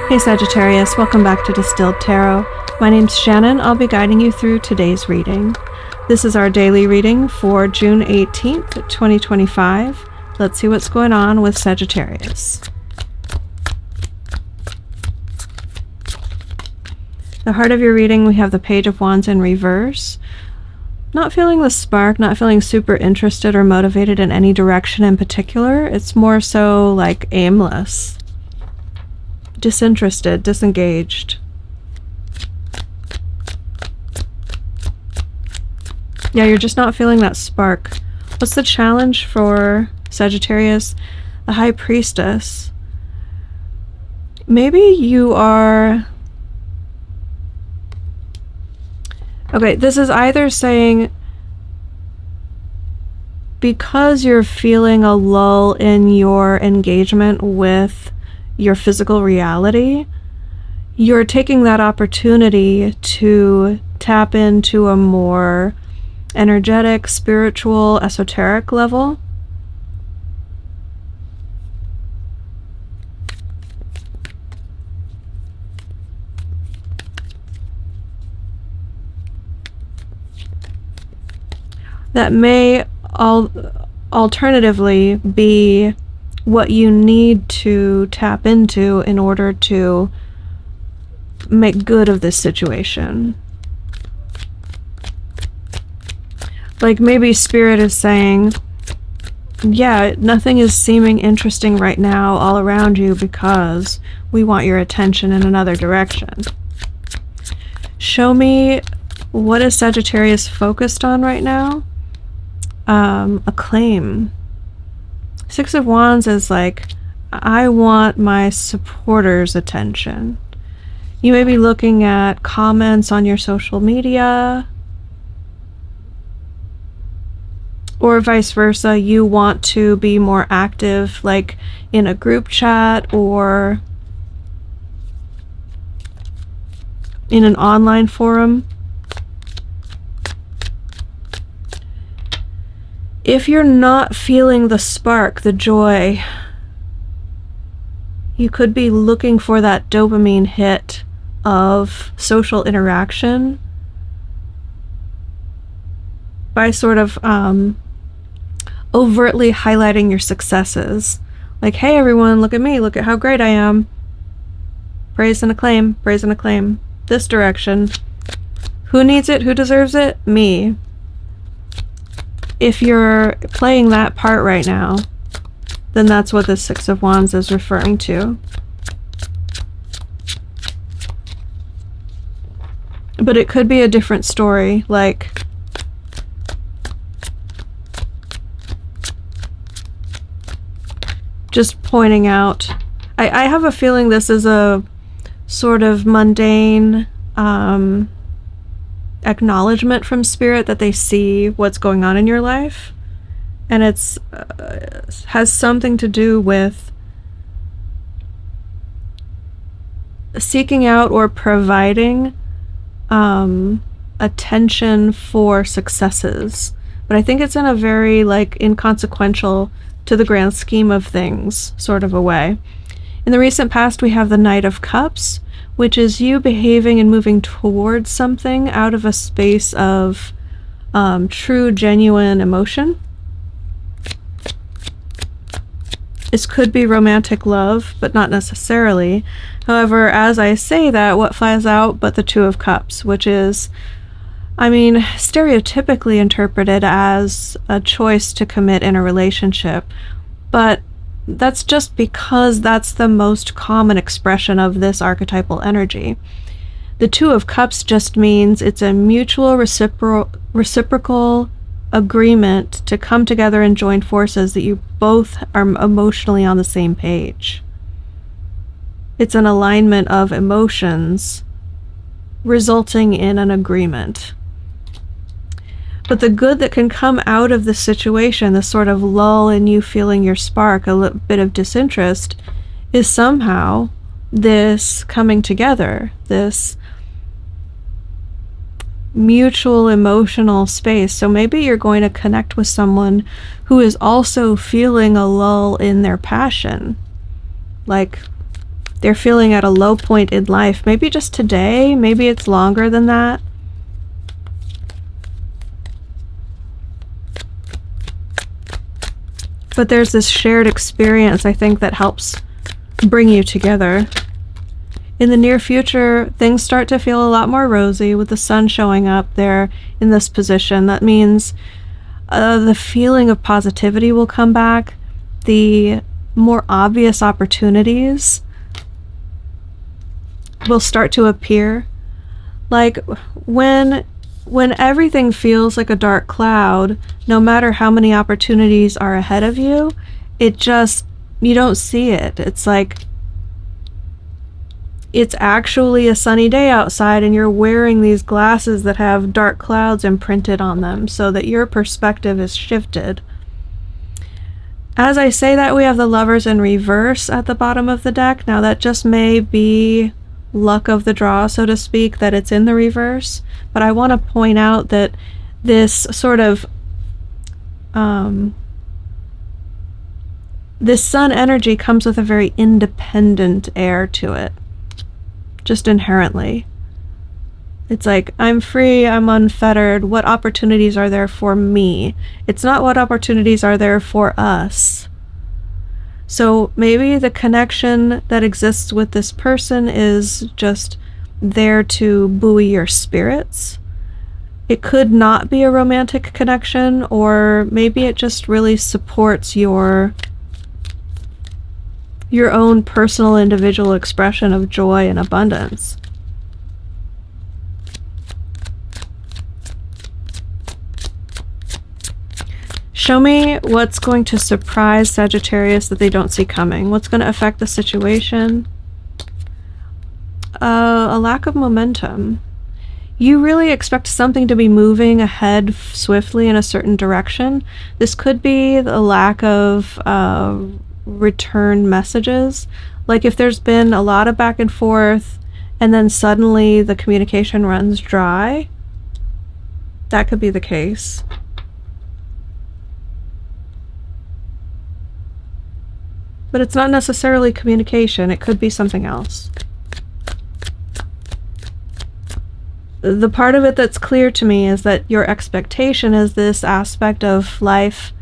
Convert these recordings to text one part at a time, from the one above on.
Hey Sagittarius, welcome back to Distilled Tarot. My name's Shannon. I'll be guiding you through today's reading. This is our daily reading for June 18th, 2025. Let's see what's going on with Sagittarius. The heart of your reading, we have the Page of Wands in reverse. Not feeling the spark, not feeling super interested or motivated in any direction in particular. It's more so like aimless. Disinterested, disengaged. Yeah, you're just not feeling that spark. What's the challenge for Sagittarius? The High Priestess. Maybe you are... Okay, this is either saying because you're feeling a lull in your engagement with your physical reality, you're taking that opportunity to tap into a more energetic, spiritual, esoteric level. That may alternatively be what you need to tap into in order to make good of this situation. Like maybe Spirit is saying, yeah, nothing is seeming interesting right now all around you because we want your attention in another direction. Show me, what is Sagittarius focused on right now? A claim. Six of Wands is like, I want my supporters' attention. You may be looking at comments on your social media, or vice versa. You want to be more active, like in a group chat or in an online forum. If you're not feeling the spark, the joy, you could be looking for that dopamine hit of social interaction by sort of overtly highlighting your successes. Like, hey everyone, look at me, look at how great I am. Praise and acclaim, praise and acclaim. This direction. Who needs it? Who deserves it? Me. If you're playing that part right now, then that's what the Six of Wands is referring to. But it could be a different story, like just pointing out. I have a feeling this is a sort of mundane acknowledgement from Spirit that they see what's going on in your life, and it's has something to do with seeking out or providing attention for successes, but I think it's in a very like inconsequential to the grand scheme of things sort of a way. In the recent past, we have the Knight of Cups, which is you behaving and moving towards something out of a space of true, genuine emotion. This could be romantic love, but not necessarily. However, as I say that, what flies out but the Two of Cups, which is, I mean, stereotypically interpreted as a choice to commit in a relationship, but that's just because that's the most common expression of this archetypal energy. The Two of Cups just means it's a mutual reciprocal agreement to come together and join forces that you both are emotionally on the same page. It's an alignment of emotions resulting in an agreement. But the good that can come out of this situation, this sort of lull in you feeling your spark, a little bit of disinterest, is somehow this coming together, this mutual emotional space. So maybe you're going to connect with someone who is also feeling a lull in their passion. Like they're feeling at a low point in life. Maybe just today, maybe it's longer than that. But there's this shared experience, I think, that helps bring you together. In the near future, things start to feel a lot more rosy with the sun showing up there in this position. That means the feeling of positivity will come back. The more obvious opportunities will start to appear. Like when everything feels like a dark cloud, no matter how many opportunities are ahead of you, you don't see it. It's like it's actually a sunny day outside and you're wearing these glasses that have dark clouds imprinted on them so that your perspective is shifted. As I say that, we have the Lovers in reverse at the bottom of the deck. Now that just may be luck of the draw, so to speak, that it's in the reverse, but I want to point out that this sort of this sun energy comes with a very independent air to it, just inherently. It's like, I'm free, I'm unfettered, what opportunities are there for me? It's not what opportunities are there for us. So maybe the connection that exists with this person is just there to buoy your spirits. It could not be a romantic connection, or maybe it just really supports your own personal individual expression of joy and abundance. Show me what's going to surprise Sagittarius that they don't see coming. What's going to affect the situation? A lack of momentum. You really expect something to be moving ahead swiftly in a certain direction. This could be the lack of return messages. Like if there's been a lot of back and forth and then suddenly the communication runs dry, that could be the case. But it's not necessarily communication, it could be something else. The part of it that's clear to me is that your expectation is this aspect of life.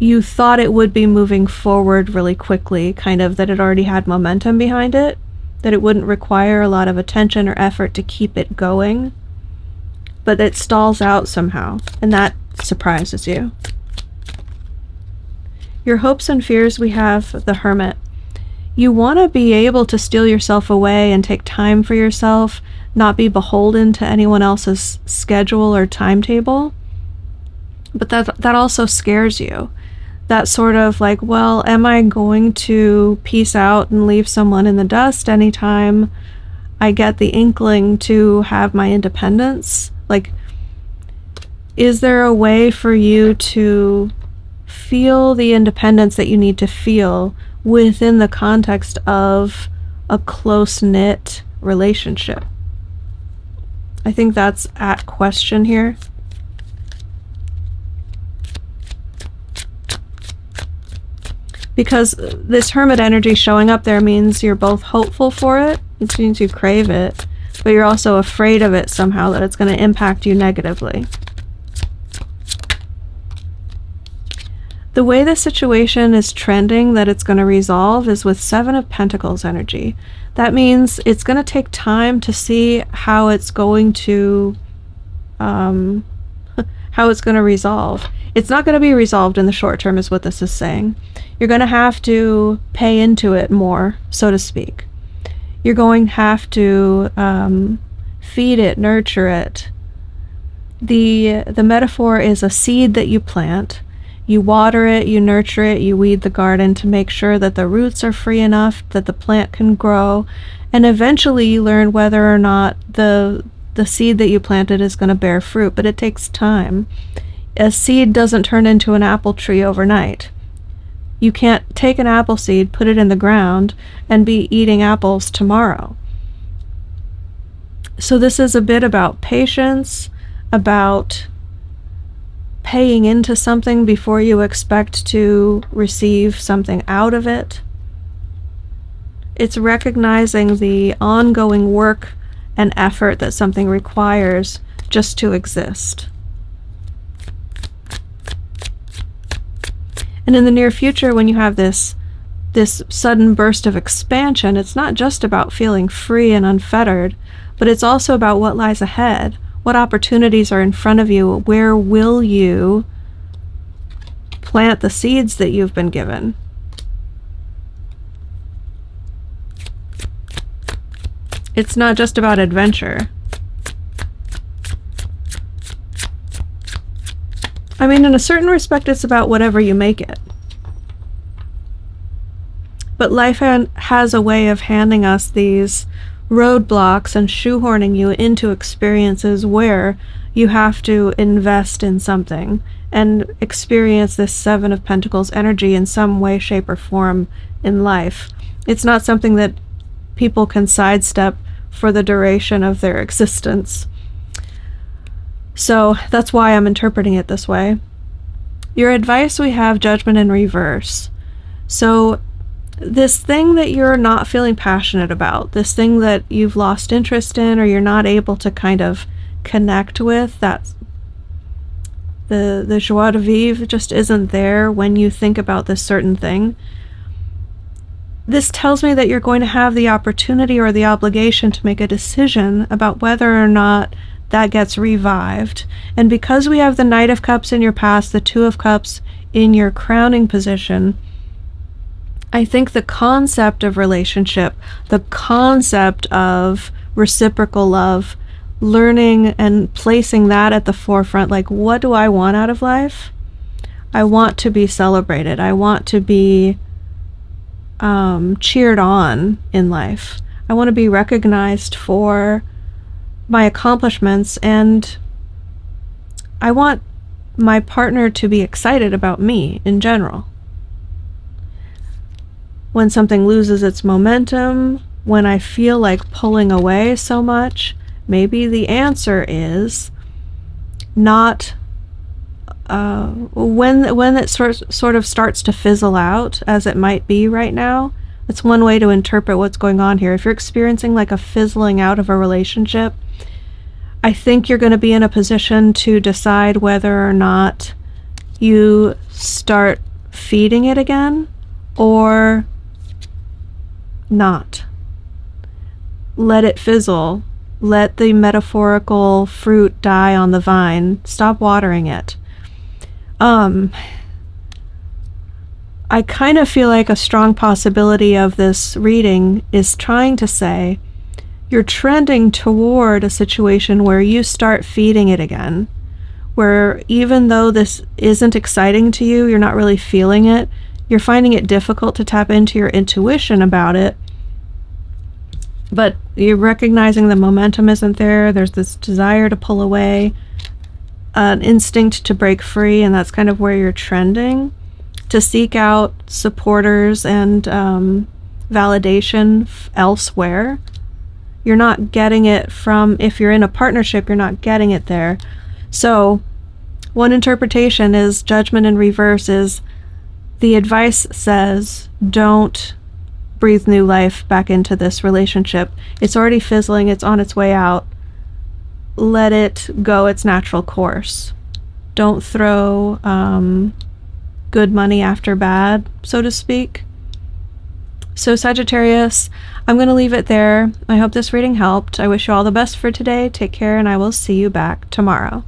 You thought it would be moving forward really quickly, kind of, that it already had momentum behind it, that it wouldn't require a lot of attention or effort to keep it going, but it stalls out somehow, and that surprises you. Your hopes and fears, we have the Hermit. You want to be able to steal yourself away and take time for yourself, not be beholden to anyone else's schedule or timetable. But that also scares you. That sort of like, well, am I going to peace out and leave someone in the dust anytime I get the inkling to have my independence? Like, is there a way for you to feel the independence that you need to feel within the context of a close-knit relationship? I think that's at question here. Because this Hermit energy showing up there means you're both hopeful for it, it means you crave it, but you're also afraid of it somehow, that it's going to impact you negatively. The way the situation is trending that it's going to resolve is with Seven of Pentacles energy. That means it's going to take time to see how it's going to resolve. It's not going to be resolved in the short term is what this is saying. You're going to have to pay into it more, so to speak. You're going to have to feed it, nurture it. The metaphor is a seed that you plant. You water it, you nurture it, you weed the garden to make sure that the roots are free enough that the plant can grow, and eventually you learn whether or not the seed that you planted is going to bear fruit, but it takes time. A seed doesn't turn into an apple tree overnight. You can't take an apple seed, put it in the ground, and be eating apples tomorrow. So this is a bit about patience, about paying into something before you expect to receive something out of it. it's recognizing the ongoing work and effort that something requires just to exist. And in the near future, when you have this sudden burst of expansion, it's not just about feeling free and unfettered, but it's also about what lies ahead. What opportunities are in front of you? Where will you plant the seeds that you've been given? It's not just about adventure. I mean, in a certain respect, it's about whatever you make it. But life has a way of handing us these roadblocks and shoehorning you into experiences where you have to invest in something and experience this Seven of Pentacles energy in some way, shape, or form in life. It's not something that people can sidestep for the duration of their existence. So that's why I'm interpreting it this way. Your advice, we have Judgment in reverse. So this thing that you're not feeling passionate about, this thing that you've lost interest in or you're not able to kind of connect with, that the joie de vivre just isn't there when you think about this certain thing. This tells me that you're going to have the opportunity or the obligation to make a decision about whether or not that gets revived. And because we have the Knight of Cups in your past, the Two of Cups in your crowning position, I think the concept of relationship, the concept of reciprocal love, learning and placing that at the forefront, like, what do I want out of life? I want to be celebrated. I want to be cheered on in life. I want to be recognized for my accomplishments, and I want my partner to be excited about me in general. When something loses its momentum, when I feel like pulling away so much, maybe the answer is not when it sort of starts to fizzle out, as it might be right now. That's one way to interpret what's going on here. If you're experiencing like a fizzling out of a relationship, I think you're going to be in a position to decide whether or not you start feeding it again or not. Let it fizzle. Let the metaphorical fruit die on the vine. Stop watering it. I kind of feel like a strong possibility of this reading is trying to say you're trending toward a situation where you start feeding it again, where even though this isn't exciting to you, you're not really feeling it, you're finding it difficult to tap into your intuition about it, but you're recognizing the momentum isn't there. There's this desire to pull away, an instinct to break free, and that's kind of where you're trending, to seek out supporters and validation elsewhere. You're not getting it from, if you're in a partnership, you're not getting it there. So one interpretation is Judgment in reverse is the advice says don't breathe new life back into this relationship. It's already fizzling. It's on its way out. Let it go its natural course. Don't throw good money after bad, so to speak. So Sagittarius, I'm going to leave it there. I hope this reading helped. I wish you all the best for today. Take care, and I will see you back tomorrow.